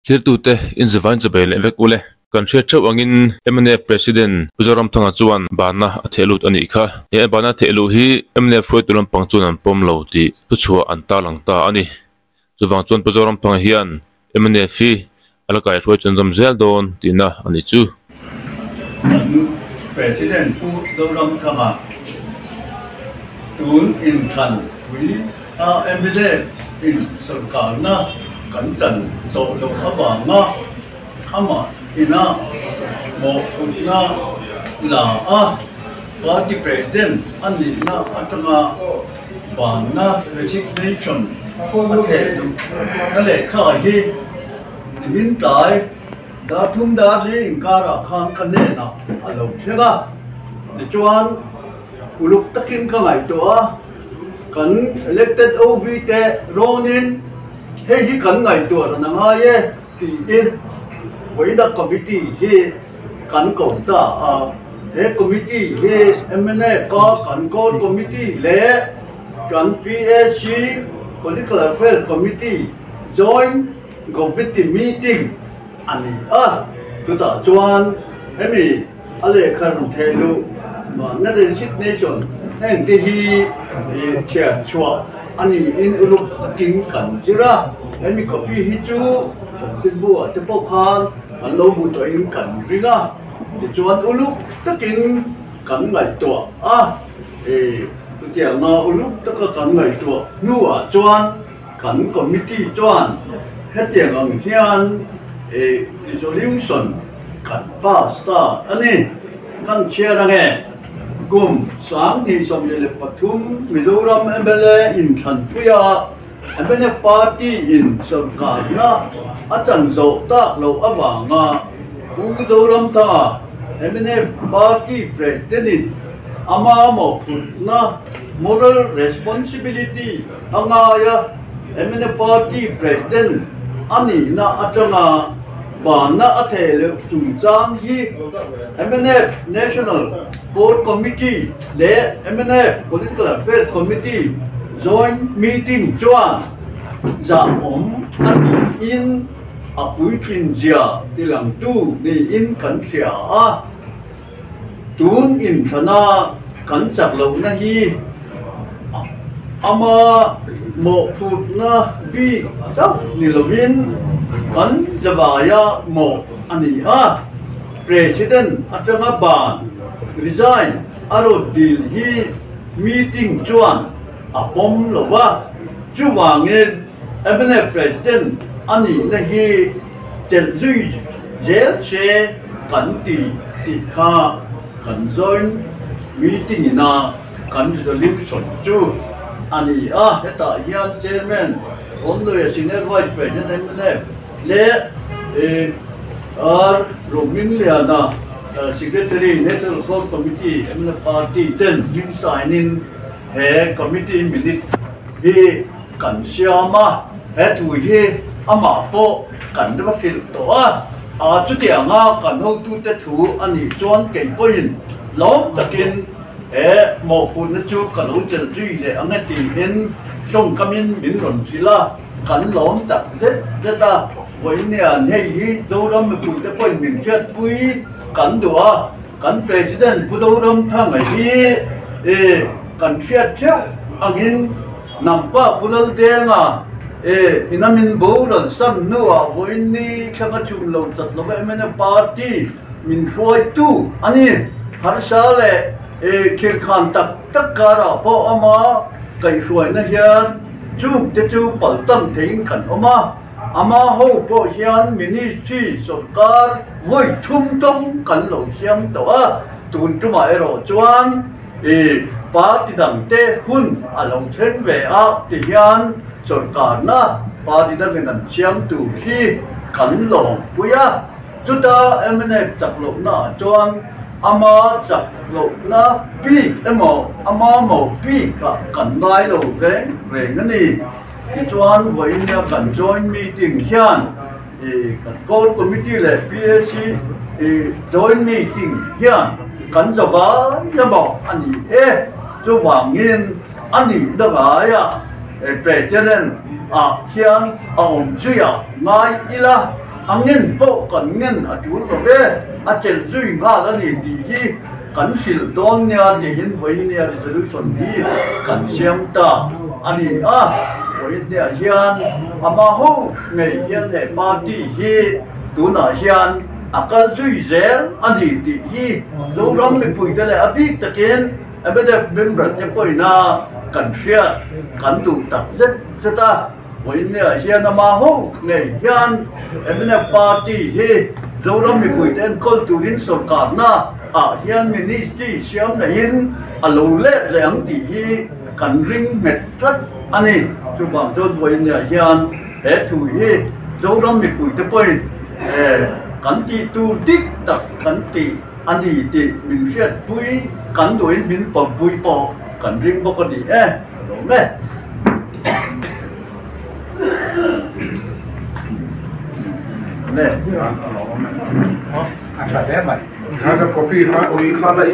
Kirtute in Zivain Zabel evek ule kan share chau angin MNF president Pujaram Thanga chuan bana athelut ani kha e bana thelu hi MNF roi tulam pangchun an pom lo ti tu chua an ta lang ta ani chuwang chuan Pujaram Thanga hian MNF hi alakai roi chun jam zel don tina ani chu president Pujaram Thanga tun in khan wi MNF in sarkar na kan chan to lo awanga ama ina mo na la party president ani na atanga bana resignation athe ale kha hi min tai da thum da ri inkara khan khane na alo chega de chuan uluk takin ka ngai to kan elected OB te ronin he hi kan ngai to na nga ye ti in Wida committee he kan ko ta he committee he MNF ka kan ko committee le kan PSC political affairs committee joint committee meeting ani tu ta chuan hemi ale khan thelu ma na resignation heng ti hi chair chua ani in uluk king kan jira hemi copy hi chu sin bua te po khan an lo bu to in kan ringa ti chuan uluk takin kan ngai to tu tia na uluk tak kan ngai to nuwa chuan kan committee chuan hetiang ang hian resolution kan pass ta ani kan chair ange gum sang ni som le pathum Mizoram MLA in Thanpuya MNF party in sarkar na achan zo tak lo awanga Pujaram Thanga MNF party president ama mo na moral responsibility angaya MNF party president ani na atanga bana athele chungchang hi MNF national core committee le MNF political affairs committee joint meeting chuan za ani in appointment jia tilang tu ni in kan sia tun in thana kan chak lo na hi ama mo phut na bi chak ni lovin kan jawaya mo ani president atanga ban resign aro deal hi meeting chuan apom lowa chuwangin MNF president ani na hi chen zui zel che kan ti kha kan join meeting na kan resolution chu ani heta hian chairman only senior vice president MNF le Romin Liana secretary national core committee MNF party ten min sign in he committee minute hi kan siama he tu hi ama po kan da fil to chu tia nga kan ho tu te thu ani chuan ke point lo takin he mo phun na chu kan ho chel ji le anga ti hin song kamin min ron sila kan lom tak zeta voi nia nei hi zoram pu te point min chat pui kan dua kan president Pujaram Thanga hi kan fiat cha angin nampa pulal denga inamin boran sam nuwa voini khanga chum lo chat lo MNF party min roi tu ani har sale khir khan tak kara po ama kai roi na hian chum te chu pal tam thein kan ama ho po hian ministry sarkar voi thum tong kan lo siam to tun tuma ero chuan party dang te hun along thren ve ti hian sarkar na party dang nan siam tu khi kan lo puya chuta MNF chaklo na chuan ama chaklo na pi emo ama mo pi ka kan lai lo reng ani chuan voinia kan joint meeting hian kan core committee le PSC joint meeting hian kan zawa yamo ani chu wangin anh đi đâu vậy à president hiền ông duy ngay ila anh nhìn bộ cần nhìn chú nó về chơi duy mà là gì thì cần xịt đón nhà thì hiện với nhà thì tôi chuẩn bị cần xem ta anh đi với nhà hiền mà hậu ngày hiền để party hi tú nói hiền cái duy dễ anh thì dấu rắm mình phụ tới là biết tất nhiên bây giờ bên bờ cho coi na cần xe cần tụ tập rất ta với nhà hiền mà hậu ngày hiền bây giờ party hi dấu rắm mình phụ tới con tụ đến sổ cả na hiền ministry xem là hiền lâu lệ rằng thì cần ring mệt rất anh ấy chú bảo cho với nhà hiền để thổi dấu rắm mình phụ tới coi cần ti tu tích tập cần ti anh đi thì mình sẽ vui cần đối mình bỏ vui bỏ cần riêng bao cái gì đúng không? Này, anh phải đẹp mày, khá là copy khá là